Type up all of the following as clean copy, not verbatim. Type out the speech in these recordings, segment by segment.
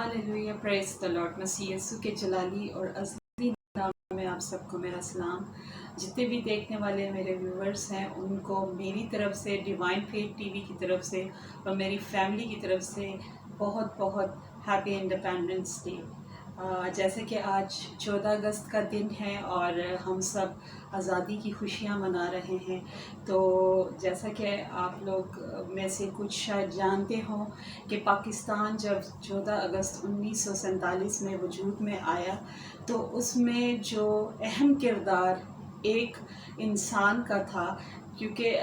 Hallelujah, praise the Lord. मसीह यीशु के जलाली और असली नाम में आप सबको मेरा सलाम। जितने भी देखने वाले मेरे व्यूवर्स हैं उनको मेरी तरफ से, डिवाइन फेथ टीवी की तरफ से और मेरी फैमिली की तरफ से बहुत बहुत हैप्पी इंडिपेंडेंस डे। जैसे कि आज 14 अगस्त का दिन है और हम सब आज़ादी की खुशियाँ मना रहे हैं। तो जैसा कि आप लोग में से कुछ शायद जानते हों कि पाकिस्तान जब 14 अगस्त 1947 में वजूद में आया तो उसमें जो अहम किरदार एक इंसान का था, क्योंकि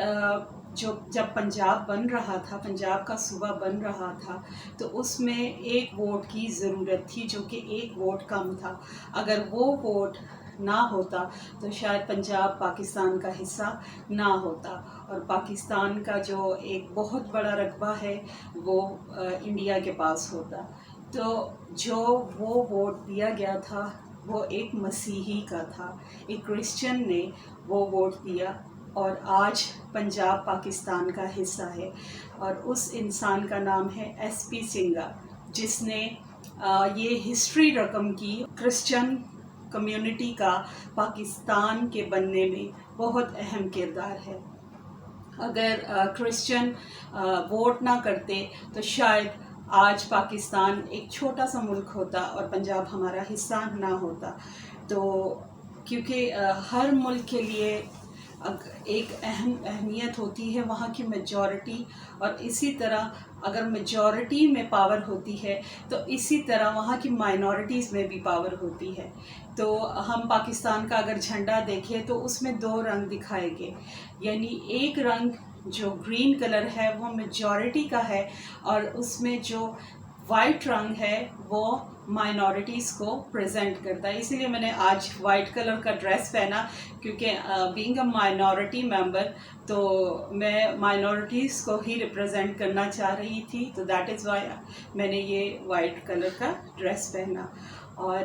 जब पंजाब बन रहा था, पंजाब का सूबा बन रहा था, तो उसमें एक वोट की ज़रूरत थी जो कि एक वोट कम था। अगर वो वोट ना होता तो शायद पंजाब पाकिस्तान का हिस्सा ना होता और पाकिस्तान का जो एक बहुत बड़ा रकबा है वो इंडिया के पास होता। तो जो वो वोट दिया गया था वो एक मसीही का था, एक क्रिश्चियन ने वो वोट दिया और आज पंजाब पाकिस्तान का हिस्सा है। और उस इंसान का नाम है SP सिंघा, जिसने ये हिस्ट्री रकम की क्रिश्चियन कम्युनिटी का पाकिस्तान के बनने में बहुत अहम किरदार है। अगर क्रिश्चियन वोट ना करते तो शायद आज पाकिस्तान एक छोटा सा मुल्क होता और पंजाब हमारा हिस्सा ना होता। तो क्योंकि हर मुल्क के लिए एक अहमियत होती है वहाँ की मेजॉरिटी, और इसी तरह अगर मेजॉरिटी में पावर होती है तो इसी तरह वहाँ की माइनॉरिटीज़ में भी पावर होती है। तो हम पाकिस्तान का अगर झंडा देखें तो उसमें दो रंग दिखाए गए, यानी एक रंग जो ग्रीन कलर है वो मेजॉरिटी का है और उसमें जो वाइट रंग है वो माइनॉरिटीज़ को प्रेजेंट करता है। इसीलिए मैंने आज वाइट कलर का ड्रेस पहना, क्योंकि बीइंग अ माइनॉरिटी मेंबर तो मैं माइनॉरिटीज़ को ही रिप्रेजेंट करना चाह रही थी, तो दैट इज़ वाई मैंने ये वाइट कलर का ड्रेस पहना। और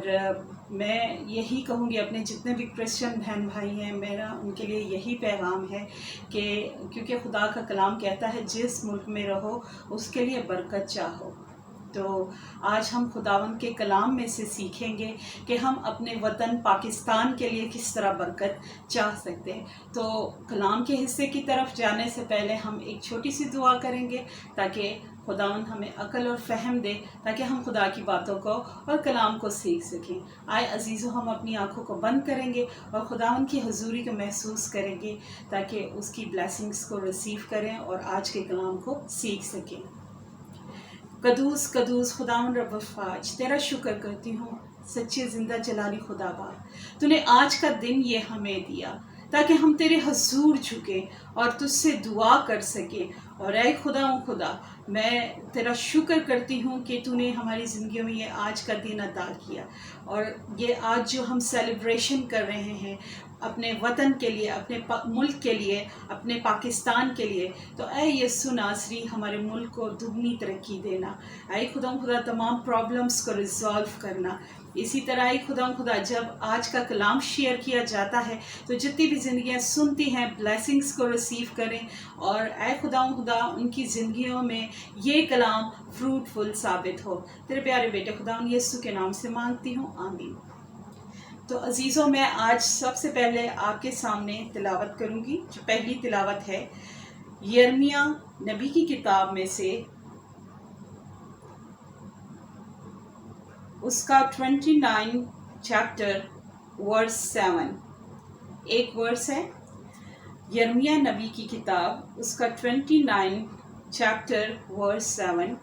मैं यही कहूँगी अपने जितने भी क्रिश्चियन बहन भाई हैं, मेरा उनके लिए यही पैगाम है कि क्योंकि खुदा का कलाम कहता है जिस मुल्क में रहो उसके लिए बरकत चाहो। तो आज हम खुदावंद के कलाम में से सीखेंगे कि हम अपने वतन पाकिस्तान के लिए किस तरह बरकत चाह सकते हैं। तो कलाम के हिस्से की तरफ जाने से पहले हम एक छोटी सी दुआ करेंगे ताकि खुदावंद हमें अक्ल और फहम दे, ताकि हम खुदा की बातों को और कलाम को सीख सकें। आए अजीज़ों, हम अपनी आंखों को बंद करेंगे और खुदावंद की हुजूरी को महसूस करेंगे ताकि उसकी ब्लेसिंग्स को रिसीव करें और आज के कलाम को सीख सकें। कदूस कदूस खुदावंद रब फ़ाज, तेरा शुक्र करती हूँ सच्चे ज़िंदा जलाली खुदाबा, तूने आज का दिन ये हमें दिया ताकि हम तेरे हजूर झुकें और तुझसे दुआ कर सकें। और ऐ खुदा मैं तेरा शुक्र करती हूँ कि तूने हमारी ज़िंदगियों में ये आज का दिन अता किया, और ये आज जो हम सेलिब्रेशन कर रहे हैं अपने वतन के लिए, अपने मुल्क के लिए, अपने पाकिस्तान के लिए, तो ऐ यीशु नासरी हमारे मुल्क को दुगनी तरक्की देना। ऐ खुदा तमाम प्रॉब्लम्स को रिजॉल्व करना। इसी तरह ऐ खुदा जब आज का कलाम शेयर किया जाता है तो जितनी भी ज़िंदगियाँ सुनती हैं ब्लेसिंग्स को रिसीव करें, और ऐ खुदा उनकी ज़िंदगियों में ये कलाम फ्रूटफुल साबित हो। तेरे प्यारे बेटे खुदा यीशु के नाम से मांगती हूँ, आमीन। तो अजीज़ों, मैं आज सबसे पहले आपके सामने तिलावत करूँगी। जो पहली तिलावत है यिर्मयाह नबी की किताब में से उसका 29 चैप्टर वर्स 7। एक वर्स है यिर्मयाह नबी की किताब, उसका 29 चैप्टर वर्स 7।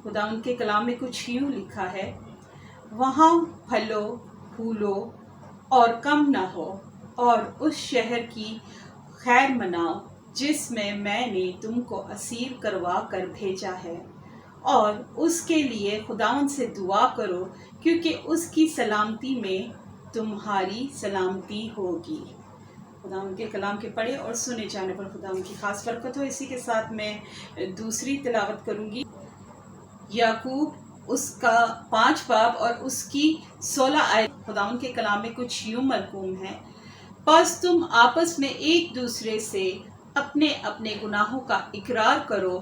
खुदा उनके कलाम में कुछ यूँ लिखा है, वहाँ फलो फूलो और कम न हो, और उस शहर की खैर मनाओ जिसमें मैंने तुमको असीर करवा कर भेजा है, और उसके लिए खुदावंद से दुआ करो क्योंकि उसकी सलामती में तुम्हारी सलामती होगी। खुदावंद के कलाम के पढ़े और सुने जाने पर खुदावंद की खास बरकत हो। इसी के साथ मैं दूसरी तिलावत करूँगी। याकूब उसका 5 बाब और उसकी 16 आयत। खुदावंद के कलाम में कुछ यूँ मरकूम है, बस तुम आपस में एक दूसरे से अपने अपने गुनाहों का इकरार करो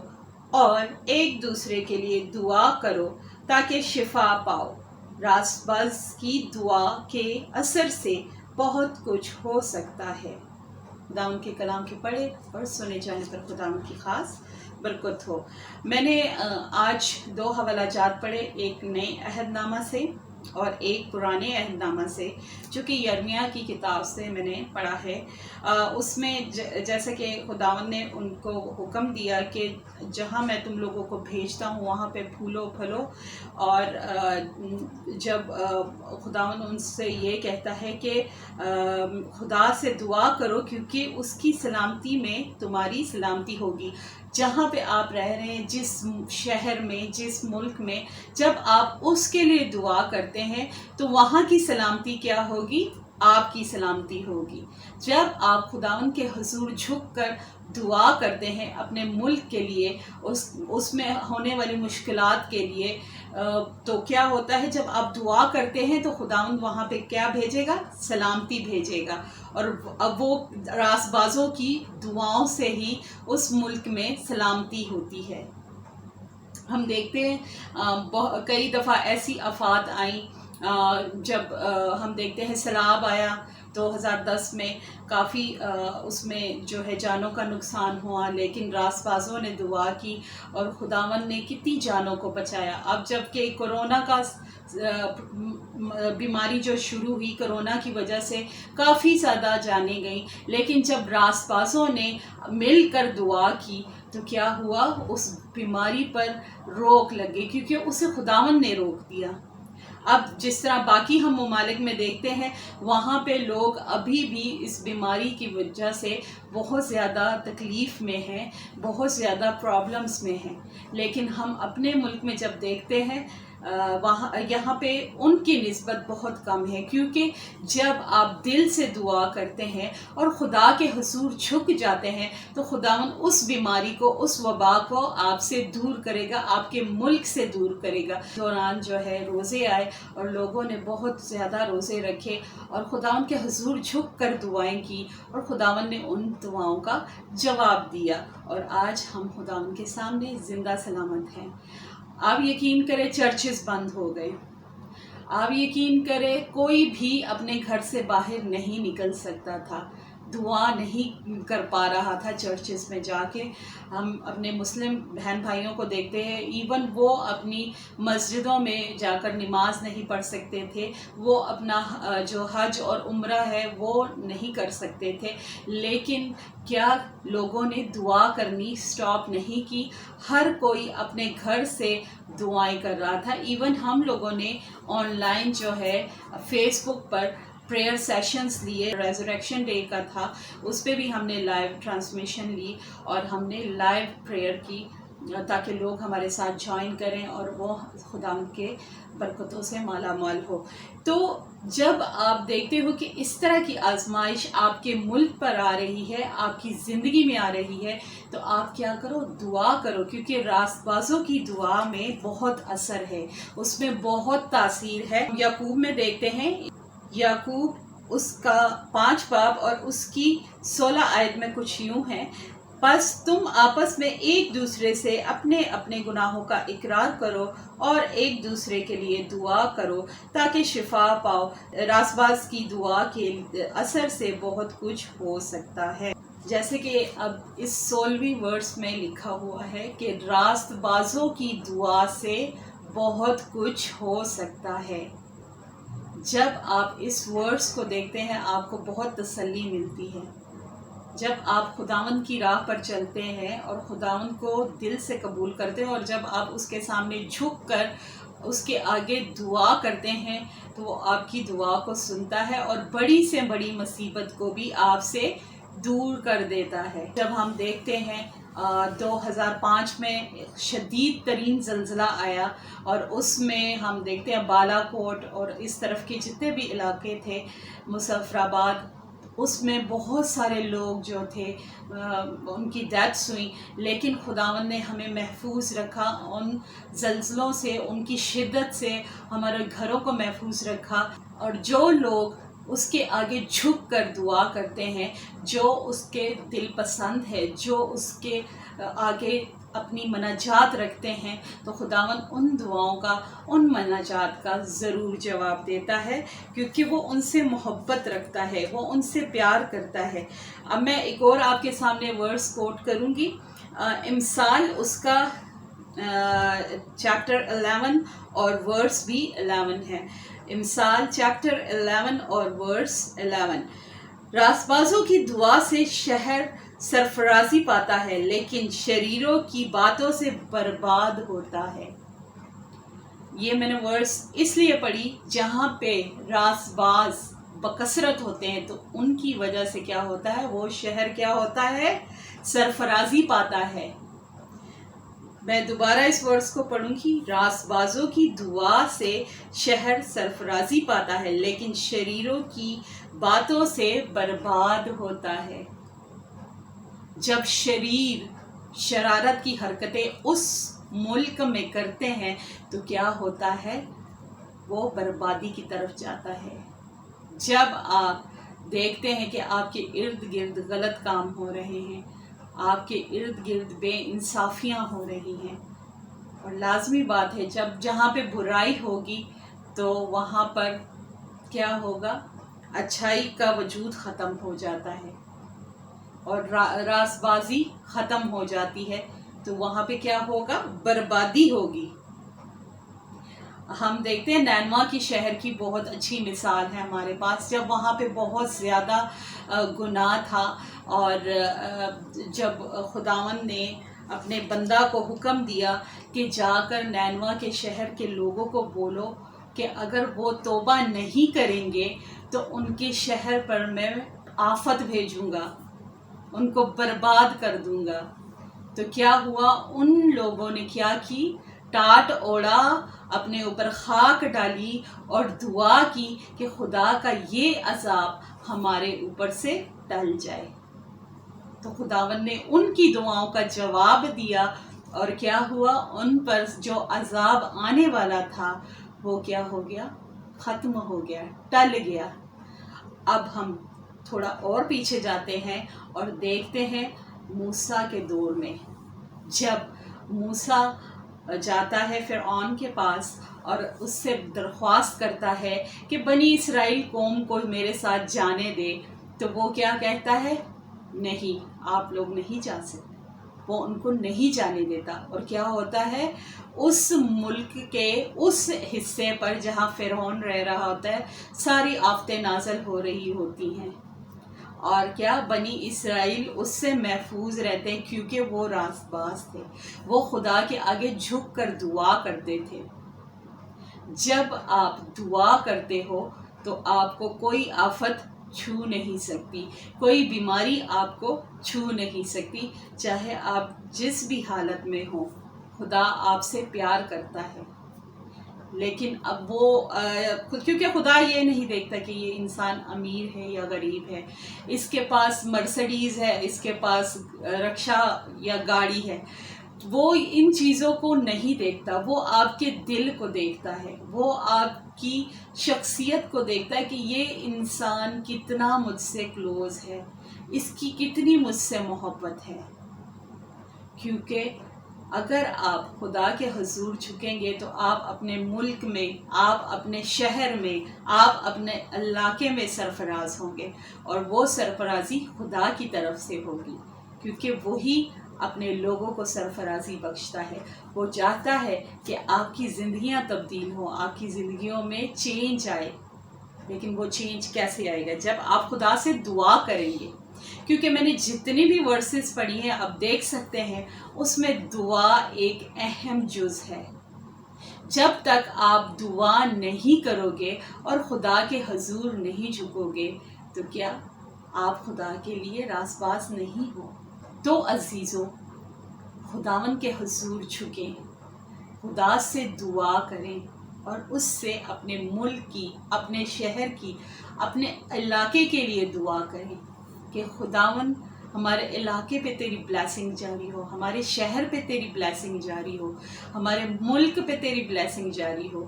और एक दूसरे के लिए दुआ करो ताकि शिफा पाओ। रासबाज की दुआ के असर से बहुत कुछ हो सकता है। खुदावंद के कलाम के पढ़े और सुने जाने पर खुदावंद की खास बरकत हो। मैंने आज 2 हवालाजात पढ़े, एक नए अहदनामा से और एक पुराने अहदनामा से, जो कि यर्मिया की किताब से मैंने पढ़ा है। उसमें जैसे कि खुदावंद ने उनको हुक्म दिया कि जहाँ मैं तुम लोगों को भेजता हूँ वहाँ पे फूलो फलो, और जब खुदावंद उनसे ये कहता है कि खुदा से दुआ करो क्योंकि उसकी सलामती में तुम्हारी सलामती होगी। जहाँ पे आप रह रहे हैं, जिस शहर में, जिस मुल्क में, जब आप उसके लिए दुआ करते हैं तो वहाँ की सलामती क्या होगी? आपकी सलामती होगी। जब आप खुदावंद के हुजूर झुक कर दुआ करते हैं अपने मुल्क के लिए, उसमें होने वाली मुश्किलात के लिए, तो क्या होता है, जब आप दुआ करते हैं तो खुदावंद वहाँ पे क्या भेजेगा? सलामती भेजेगा। और अब वो रासबाजों की दुआओं से ही उस मुल्क में सलामती होती है। हम देखते हैं कई दफ़ा ऐसी आफात आई, जब हम देखते हैं सैलाब आया 2010 में, काफ़ी उसमें जो है जानों का नुकसान हुआ, लेकिन रासबाजों ने दुआ की और खुदावंद ने कितनी जानों को बचाया। अब जबकि कोरोना का बीमारी जो शुरू हुई, कोरोना की वजह से काफ़ी ज़्यादा जानें गई, लेकिन जब रासबाजों ने मिलकर दुआ की तो क्या हुआ? उस बीमारी पर रोक लग गई, क्योंकि उसे खुदावंद ने रोक दिया। अब जिस तरह बाकी हम ममालिक में देखते हैं, वहाँ पे लोग अभी भी इस बीमारी की वजह से बहुत ज़्यादा तकलीफ़ में हैं, बहुत ज़्यादा प्रॉब्लम्स में हैं, लेकिन हम अपने मुल्क में जब देखते हैं यहाँ पे उनकी निस्बत बहुत कम है, क्योंकि जब आप दिल से दुआ करते हैं और खुदा के हुजूर झुक जाते हैं तो खुदावंद उस बीमारी को, उस वबा को आपसे दूर करेगा, आपके मुल्क से दूर करेगा। दौरान जो है रोज़े आए और लोगों ने बहुत ज़्यादा रोज़े रखे और खुदावंद के हुजूर झुक कर दुआएं की और खुदावंद ने उन दुआओं का जवाब दिया, और आज हम खुदावंद के सामने ज़िंदा सलामत हैं। आप यकीन करें, चर्चेस बंद हो गए। आप यकीन करें, कोई भी अपने घर से बाहर नहीं निकल सकता था, दुआ नहीं कर पा रहा था चर्चेस में जाके। हम अपने मुस्लिम बहन भाइयों को देखते हैं, इवन वो अपनी मस्जिदों में जाकर नमाज नहीं पढ़ सकते थे, वो अपना जो हज और उम्रा है वो नहीं कर सकते थे, लेकिन क्या लोगों ने दुआ करनी स्टॉप नहीं की? हर कोई अपने घर से दुआएं कर रहा था। इवन हम लोगों ने ऑनलाइन जो है फेसबुक पर प्रेयर सेशंस लिए, रेजरेक्शन डे का था, उस पर भी हमने लाइव ट्रांसमिशन ली और हमने लाइव प्रेयर की, ताकि लोग हमारे साथ ज्वाइन करें और वो खुदावंद के बरकतों से माला माल हो। तो जब आप देखते हो कि इस तरह की आजमाइश आपके मुल्क पर आ रही है, आपकी ज़िंदगी में आ रही है, तो आप क्या करो? दुआ करो, क्योंकि रासबाजों की दुआ में बहुत असर है, उसमें बहुत तासीर है। याकूब में देखते हैं, याकूब उसका 5 बाब और उसकी 16 आयत में कुछ यूँ है, बस तुम आपस में एक दूसरे से अपने अपने गुनाहों का इकरार करो और एक दूसरे के लिए दुआ करो ताकि शिफा पाओ। रासबाज की दुआ के असर से बहुत कुछ हो सकता है। जैसे कि अब इस 16वीं वर्स में लिखा हुआ है कि रासबाजों की दुआ से बहुत कुछ हो सकता है। जब आप इस वर्स को देखते हैं आपको बहुत तसल्ली मिलती है। जब आप खुदावंद की राह पर चलते हैं और खुदावंद को दिल से कबूल करते हैं और जब आप उसके सामने झुक कर उसके आगे दुआ करते हैं तो वो आपकी दुआ को सुनता है और बड़ी से बड़ी मुसीबत को भी आपसे दूर कर देता है। जब हम देखते हैं 2005 में शदीद तरीन ज़ल्ज़ला आया और उसमें हम देखते हैं बालाकोट और इस तरफ के जितने भी इलाके थे, मुज़फ़्फ़राबाद, उसमें बहुत सारे लोग जो थे उनकी डेथ्स हुई, लेकिन खुदावंद ने हमें महफूज रखा उन ज़ल्ज़लों से, उनकी शिद्दत से हमारे घरों को महफूज रखा। और जो लोग उसके आगे झुक कर दुआ करते हैं, जो उसके दिल पसंद है, जो उसके आगे اپنی مناجات رکھتے ہیں تو خداوند ان دعاؤں کا، ان مناجات کا ضرور جواب دیتا ہے، کیونکہ وہ ان سے محبت رکھتا ہے، وہ ان سے پیار کرتا ہے۔ اب میں ایک اور آپ کے سامنے ورس کوٹ کروں گی، امثال اس کا چیپٹر 11 اور ورس بھی 11 ہے۔ امثال چیپٹر 11 اور ورس 11، راست بازوں کی دعا سے شہر سرفرازی پاتا ہے، لیکن شریروں کی باتوں سے برباد ہوتا ہے۔ یہ میں نے ورس اس لیے پڑھی جہاں پہ راست باز بکثرت ہوتے ہیں تو ان کی وجہ سے کیا ہوتا ہے، وہ شہر کیا ہوتا ہے، سرفرازی پاتا ہے۔ میں دوبارہ اس ورس کو پڑھوں گی، راست بازوں کی دعا سے شہر سرفرازی پاتا ہے، لیکن شریروں کی باتوں سے برباد ہوتا ہے۔ جب شریر شرارت کی حرکتیں اس ملک میں کرتے ہیں تو کیا ہوتا ہے، وہ بربادی کی طرف جاتا ہے۔ جب آپ دیکھتے ہیں کہ آپ کے ارد گرد غلط کام ہو رہے ہیں، آپ کے ارد گرد بے انصافیاں ہو رہی ہیں، اور لازمی بات ہے جب جہاں پہ برائی ہوگی تو وہاں پر کیا ہوگا، اچھائی کا وجود ختم ہو جاتا ہے اور راست بازی ختم ہو جاتی ہے، تو وہاں پہ کیا ہوگا، بربادی ہوگی۔ ہم دیکھتے ہیں نینوا کی شہر کی بہت اچھی مثال ہے ہمارے پاس، جب وہاں پہ بہت زیادہ گناہ تھا، اور جب خداوند نے اپنے بندہ کو حکم دیا کہ جا کر نینوا کے شہر کے لوگوں کو بولو کہ اگر وہ توبہ نہیں کریں گے تو ان کے شہر پر میں آفت بھیجوں گا، ان کو برباد کر دوں گا، تو کیا ہوا، ان لوگوں نے کیا کی، ٹاٹ اوڑا، اپنے اوپر خاک ڈالی اور دعا کی کہ خدا کا یہ عذاب ہمارے اوپر سے ٹل جائے۔ تو خداوند نے ان کی دعاؤں کا جواب دیا، اور کیا ہوا، ان پر جو عذاب آنے والا تھا وہ کیا ہو گیا، ختم ہو گیا، ٹل گیا۔ اب ہم تھوڑا اور پیچھے جاتے ہیں اور دیکھتے ہیں موسیٰ کے دور میں، جب موسیٰ جاتا ہے فرعون کے پاس اور اس سے درخواست کرتا ہے کہ بنی اسرائیل قوم کو میرے ساتھ جانے دے، تو وہ کیا کہتا ہے، نہیں، آپ لوگ نہیں جا سکتے، وہ ان کو نہیں جانے دیتا۔ اور کیا ہوتا ہے، اس ملک کے اس حصے پر جہاں فرعون رہ رہا ہوتا ہے ساری آفتیں نازل ہو رہی ہوتی ہیں، اور کیا، بنی اسرائیل اس سے محفوظ رہتے ہیں کیونکہ وہ راست باز تھے، وہ خدا کے آگے جھک کر دعا کرتے تھے۔ جب آپ دعا کرتے ہو تو آپ کو کوئی آفت چھو نہیں سکتی، کوئی بیماری آپ کو چھو نہیں سکتی، چاہے آپ جس بھی حالت میں ہوں، خدا آپ سے پیار کرتا ہے۔ لیکن اب وہ کیونکہ خدا یہ نہیں دیکھتا کہ یہ انسان امیر ہے یا غریب ہے، اس کے پاس مرسڈیز ہے، اس کے پاس رکشہ یا گاڑی ہے، وہ ان چیزوں کو نہیں دیکھتا، وہ آپ کے دل کو دیکھتا ہے، وہ آپ کی شخصیت کو دیکھتا ہے کہ یہ انسان کتنا مجھ سے کلوز ہے، اس کی کتنی مجھ سے محبت ہے۔ کیونکہ اگر آپ خدا کے حضور جھکیں گے تو آپ اپنے ملک میں، آپ اپنے شہر میں، آپ اپنے علاقے میں سرفراز ہوں گے، اور وہ سرفرازی خدا کی طرف سے ہوگی، کیونکہ وہی اپنے لوگوں کو سرفرازی بخشتا ہے۔ وہ چاہتا ہے کہ آپ کی زندگیاں تبدیل ہوں، آپ کی زندگیوں میں چینج آئے، لیکن وہ چینج کیسے آئے گا، جب آپ خدا سے دعا کریں گے۔ کیونکہ میں نے جتنی بھی ورسز پڑھی ہیں، اب دیکھ سکتے ہیں اس میں دعا ایک اہم جز ہے۔ جب تک آپ دعا نہیں کرو گے اور خدا کے حضور نہیں جھکو گے تو کیا آپ خدا کے لیے راست باز نہیں ہو؟ تو عزیزوں، خداوند کے حضور جھکیں، خدا سے دعا کریں، اور اس سے اپنے ملک کی، اپنے شہر کی، اپنے علاقے کے لیے دعا کریں کہ خداوند ہمارے علاقے پہ تیری بلیسنگ جاری ہو، ہمارے شہر پہ تیری بلیسنگ جاری ہو، ہمارے ملک پہ تیری بلیسنگ جاری ہو۔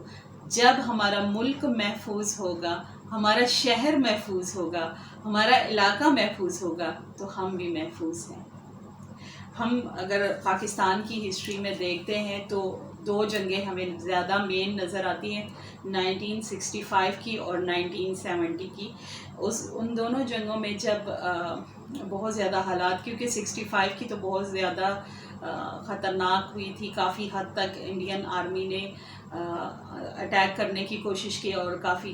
جب ہمارا ملک محفوظ ہوگا، ہمارا شہر محفوظ ہوگا، ہمارا علاقہ محفوظ ہوگا تو ہم بھی محفوظ ہیں۔ ہم اگر پاکستان کی ہسٹری میں دیکھتے ہیں تو 2 جنگیں ہمیں زیادہ مین نظر آتی ہیں، 1965 کی اور 1970 کی. ان دونوں جنگوں میں جب بہت زیادہ حالات، کیونکہ 65 کی تو بہت زیادہ خطرناک ہوئی تھی، کافی حد تک انڈین آرمی نے اٹیک کرنے کی کوشش کی اور کافی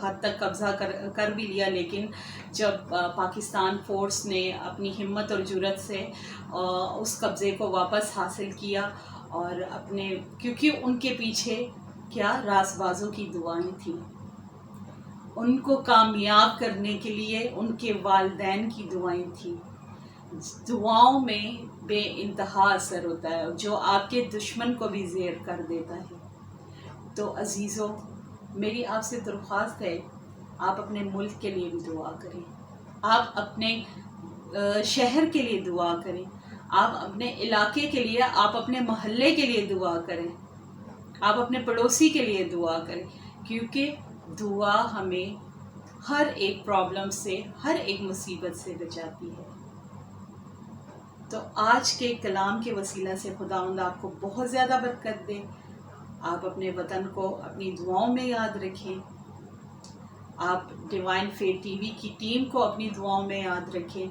حد تک قبضہ کر بھی لیا، لیکن جب پاکستان فورس نے اپنی ہمت اور جرأت سے اس قبضے کو واپس حاصل کیا، اور کیونکہ ان کے پیچھے کیا راز بازوں کی دعائیں تھیں، ان کو کامیاب کرنے کے لیے ان کے والدین کی دعائیں تھیں. دعاؤں میں بے انتہا اثر ہوتا ہے جو آپ کے دشمن کو بھی زیر کر دیتا ہے. تو عزیزوں، میری آپ سے درخواست ہے، آپ اپنے ملک کے لیے بھی دعا کریں، آپ اپنے شہر کے لیے دعا کریں، آپ اپنے علاقے کے لیے، آپ اپنے محلے کے لیے دعا کریں، آپ اپنے پڑوسی کے لیے دعا کریں، کیونکہ دعا ہمیں ہر ایک پرابلم سے، ہر ایک مصیبت سے بچاتی ہے. تو آج کے کلام کے وسیلہ سے خداوند آپ کو بہت زیادہ برکت دے. آپ اپنے وطن کو اپنی دعاؤں میں یاد رکھیں، آپ ڈیوائن فیتھ ٹی وی کی ٹیم کو اپنی دعاؤں میں یاد رکھیں،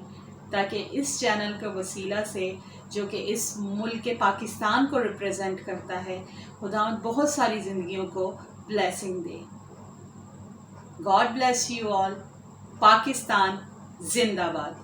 تاکہ اس چینل کے وسیلہ سے، جو کہ اس ملک پاکستان کو ریپریزنٹ کرتا ہے، خداوند بہت ساری زندگیوں کو blessing they. God bless you all. Pakistan زندہ باد.